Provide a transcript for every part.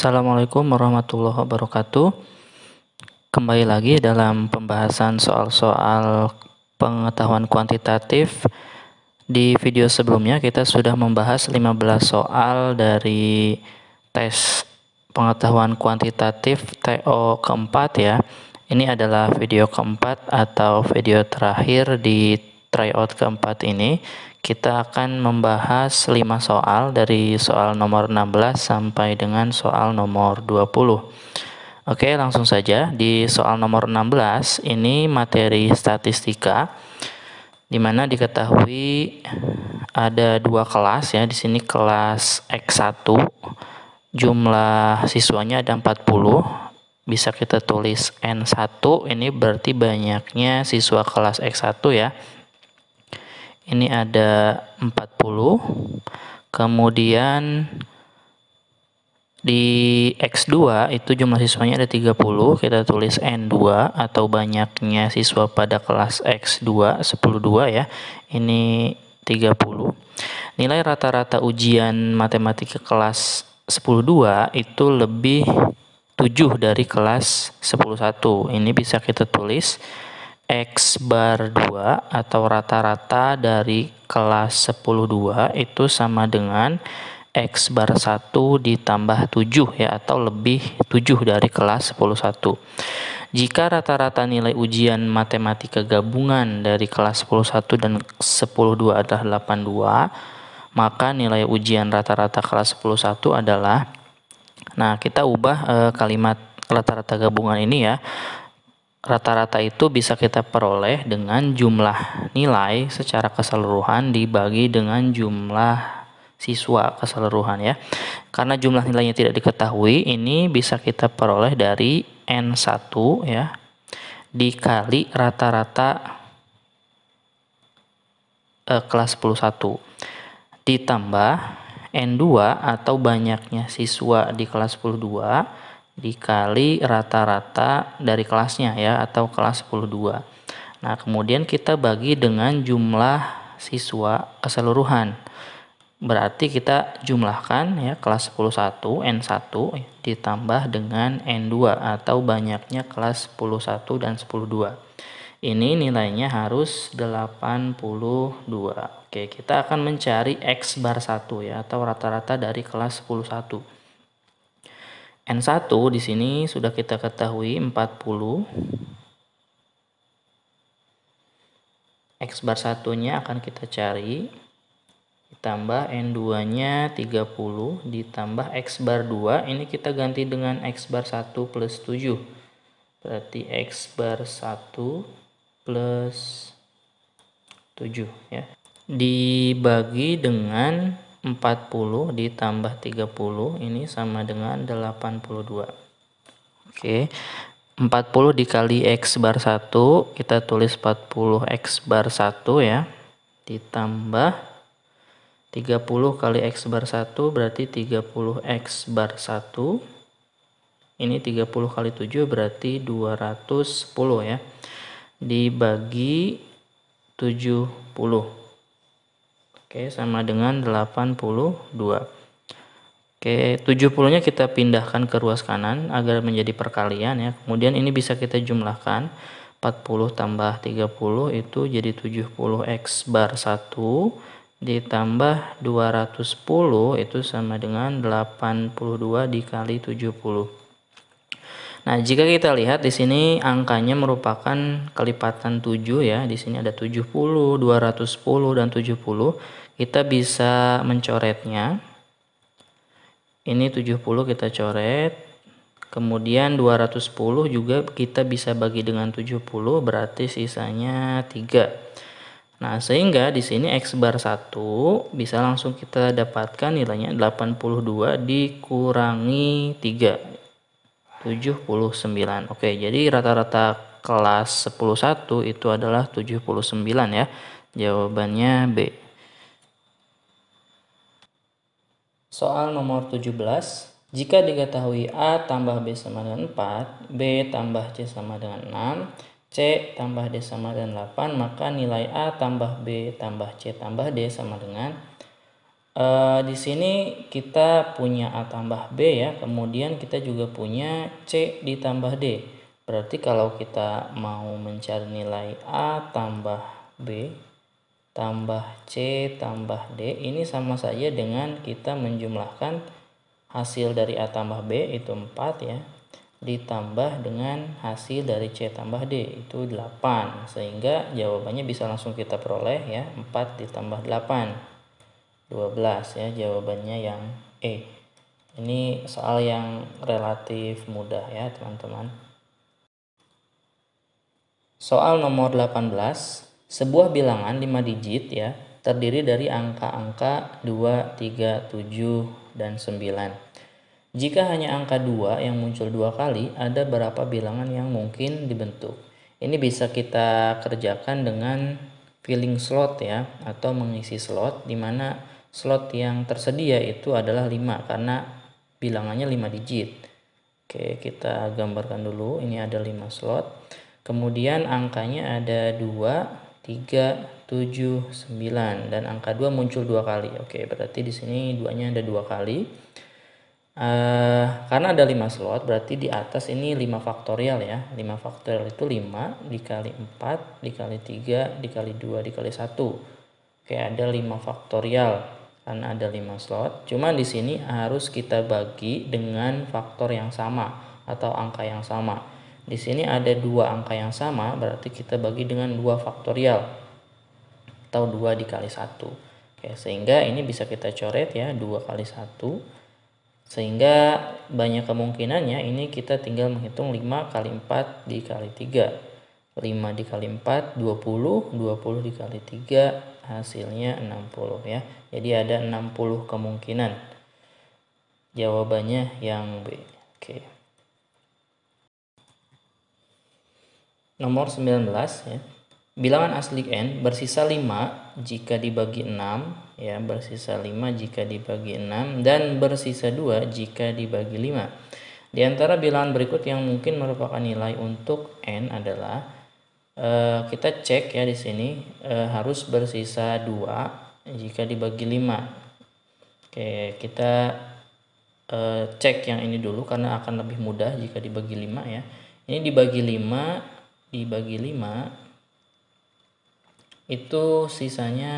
Assalamualaikum warahmatullahi wabarakatuh. Kembali lagi dalam pembahasan soal-soal pengetahuan kuantitatif. Di video sebelumnya kita sudah membahas 15 soal dari tes pengetahuan kuantitatif TO keempat ya. Ini adalah video keempat atau video terakhir di tryout keempat ini. Kita akan membahas 5 soal dari soal nomor 16 sampai dengan soal nomor 20. Oke, langsung saja. Di soal nomor 16 ini materi statistika, di mana diketahui ada 2 kelas ya. Di sini kelas X1, jumlah siswanya ada 40. Bisa kita tulis N1, ini berarti banyaknya siswa kelas X1 ya. Ini ada 40. Kemudian di X2 itu jumlah siswanya ada 30. Kita tulis N2 atau banyaknya siswa pada kelas X2 10/2 ya. Ini 30. Nilai rata-rata ujian matematika kelas 10/2 itu lebih 7 dari kelas 10/1. Ini bisa kita tulis X bar 2 atau rata-rata dari kelas 10/2 itu sama dengan X bar 1 ditambah 7 ya, atau lebih 7 dari kelas 10/1. Jika rata-rata nilai ujian matematika gabungan dari kelas 10/1 dan 10/2 adalah 82, maka nilai ujian rata-rata kelas 10/1 adalah, nah kita ubah kalimat rata-rata gabungan ini ya. Rata-rata itu bisa kita peroleh dengan jumlah nilai secara keseluruhan dibagi dengan jumlah siswa keseluruhan ya. Karena jumlah nilainya tidak diketahui, ini bisa kita peroleh dari N1 ya dikali rata-rata kelas 10/1 ditambah N2 atau banyaknya siswa di kelas 10/2 dikali rata-rata dari kelasnya ya, atau kelas 10/2. Nah, kemudian kita bagi dengan jumlah siswa keseluruhan. Berarti kita jumlahkan ya, kelas 10/1 N1 ditambah dengan N2 atau banyaknya kelas 10/1 dan 10/2. Ini nilainya harus 82. Oke, kita akan mencari X bar 1 ya, atau rata-rata dari kelas 10/1. N1 di sini sudah kita ketahui 40. X bar 1-nya akan kita cari. Ditambah N2-nya 30 ditambah X bar 2, ini kita ganti dengan X bar 1 plus 7. Berarti X bar 1 plus 7 ya. Dibagi dengan 40 ditambah 30, ini sama dengan 82. Oke, 40 dikali X bar 1, kita tulis 40 X bar 1 ya, ditambah 30 kali X bar 1 berarti 30 X bar 1. Ini 30 kali 7 berarti 210 ya, dibagi 70. Oke, sama dengan 82. Oke, 70-nya kita pindahkan ke ruas kanan agar menjadi perkalian ya. Kemudian ini bisa kita jumlahkan. 40 tambah 30 itu jadi 70 X bar 1 ditambah 210 itu sama dengan 82 dikali 70. Nah, jika kita lihat di sini angkanya merupakan kelipatan 7 ya. Di sini ada 70, 210 dan 70. Kita bisa mencoretnya. Ini 70 kita coret. Kemudian 210 juga kita bisa bagi dengan 70, berarti sisanya 3. Nah, sehingga di sini X bar 1 bisa langsung kita dapatkan nilainya 82 dikurangi 3. 79. Oke, jadi rata-rata kelas 10/1 itu adalah 79 ya. Jawabannya B. Soal nomor 17. Jika diketahui A tambah B sama dengan 4, B tambah C sama dengan 6, C tambah D sama dengan 8, maka nilai A tambah B tambah C tambah D sama dengan Di sini kita punya A tambah B ya, kemudian kita juga punya C ditambah D. Berarti kalau kita mau mencari nilai A tambah B tambah C tambah D, ini sama saja dengan kita menjumlahkan hasil dari A tambah B itu 4 ya, ditambah dengan hasil dari C tambah D itu 8. Sehingga jawabannya bisa langsung kita peroleh ya, 4 ditambah 8. 12 ya, jawabannya yang E. Ini soal yang relatif mudah ya teman-teman. Soal nomor 18, sebuah bilangan 5 digit ya, terdiri dari angka-angka 2, 3, 7, dan 9. Jika hanya angka 2 yang muncul 2 kali, ada berapa bilangan yang mungkin dibentuk? Ini bisa kita kerjakan dengan filling slot ya, atau mengisi slot, di mana slot yang tersedia itu adalah 5 karena bilangannya 5 digit. Oke, kita gambarkan dulu. Ini ada 5 slot. Kemudian angkanya ada 2, 3, 7, 9 dan angka 2 muncul 2 kali. Oke, berarti di sini 2-nya ada 2 kali. Karena ada 5 slot, berarti di atas ini 5 faktorial ya. 5 faktorial itu 5 dikali 4 dikali 3 dikali 2 dikali 1. Oke, ada 5 faktorial karena ada 5 slot. Cuma di sini harus kita bagi dengan faktor yang sama atau angka yang sama. Di sini ada 2 angka yang sama, berarti kita bagi dengan 2 faktorial atau 2 dikali 1. Oke, sehingga ini bisa kita coret ya, 2 kali 1. Sehingga banyak kemungkinannya ini kita tinggal menghitung 5 kali 4 dikali 3. 5 dikali 4 20, 20 dikali 3 hasilnya 60 ya. Jadi ada 60 kemungkinan. Jawabannya yang B. Oke. Nomor 19 ya. Bilangan asli n bersisa 5 jika dibagi 6 ya, bersisa 5 jika dibagi 6 dan bersisa 2 jika dibagi 5. Di antara bilangan berikut yang mungkin merupakan nilai untuk n adalah kita cek ya, di sini harus bersisa 2 jika dibagi 5. Oke, kita cek yang ini dulu karena akan lebih mudah jika dibagi 5 ya. Ini dibagi 5 itu sisanya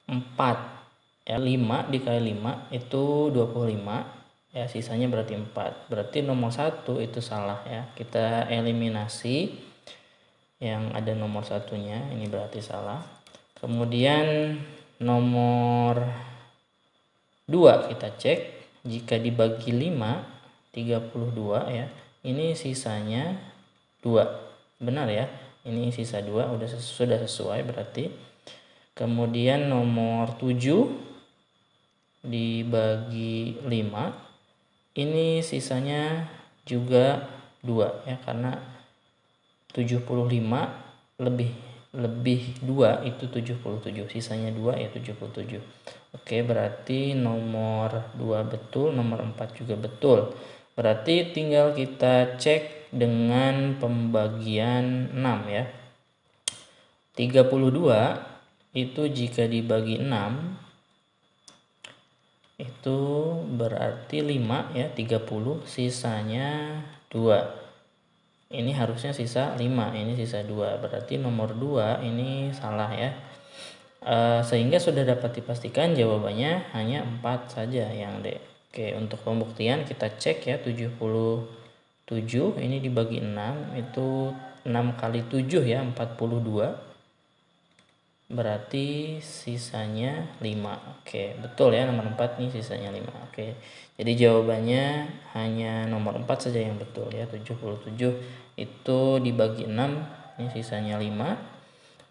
4 ya. 5 dikali 5 itu 25 ya, sisanya berarti 4. Berarti nomor 1 itu salah ya. Kita eliminasi yang ada nomor satunya, ini berarti salah. Kemudian nomor 2 kita cek, jika dibagi 5 32 ya, ini sisanya 2. Benar ya, ini sisa 2, sudah sesuai berarti. Kemudian nomor 7 dibagi 5, ini sisanya juga 2 ya, karena 75 lebih 2 itu 77, sisanya 2 ya 77. Oke, berarti nomor 2 betul, nomor 4 juga betul. Berarti tinggal kita cek dengan pembagian 6 ya. 32 itu jika dibagi 6 itu berarti 5 ya, 30 sisanya 2. Ini harusnya sisa 5, ini sisa 2. Berarti nomor 2 ini salah ya. Sehingga sudah dapat dipastikan jawabannya hanya 4 saja yang D. Oke, untuk pembuktian kita cek ya, 77 ini dibagi 6 itu 6 kali 7 ya, 42. Berarti sisanya 5. Oke, betul ya, nomor 4 nih sisanya 5. Oke. Jadi jawabannya hanya nomor 4 saja yang betul ya, 77 itu dibagi 6 ini sisanya 5,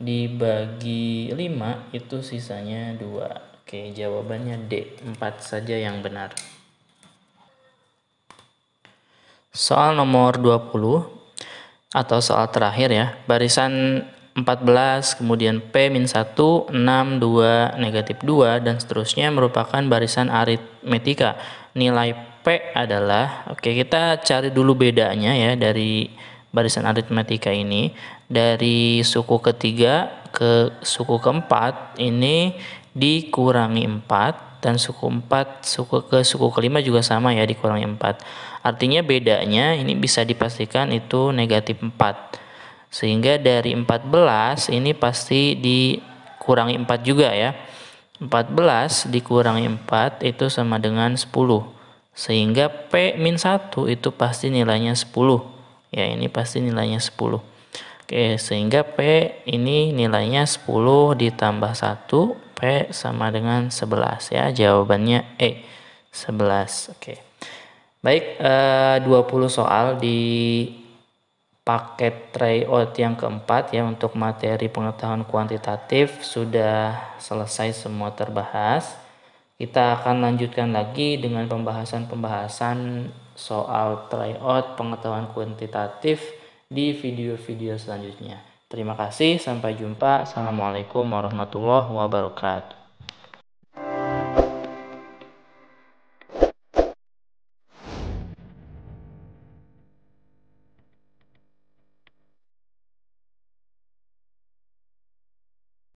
dibagi 5 itu sisanya 2. Oke, jawabannya D, 4 saja yang benar. Soal nomor 20 atau soal terakhir ya, barisan 14, kemudian P-1, 6, 2, negatif 2, dan seterusnya merupakan barisan aritmetika. Nilai P adalah, oke kita cari dulu bedanya ya dari barisan aritmetika ini. Dari suku ketiga ke suku keempat ini dikurangi 4, dan suku 4 suku kelima juga sama ya, dikurangi 4. Artinya bedanya ini bisa dipastikan itu negatif 4. Sehingga dari 14 ini pasti dikurangi 4 juga ya. 14 dikurangi 4 itu sama dengan 10. Sehingga P-1 itu pasti nilainya 10. Ya, ini pasti nilainya 10. Oke, sehingga P ini nilainya 10 ditambah 1, P sama dengan 11 ya. Jawabannya E, 11. Oke. Baik, 20 soal di paket tryout yang keempat ya, untuk materi pengetahuan kuantitatif sudah selesai semua terbahas. Kita akan lanjutkan lagi dengan pembahasan soal tryout pengetahuan kuantitatif di video-video selanjutnya. Terima kasih, sampai jumpa. Assalamualaikum warahmatullahi wabarakatuh.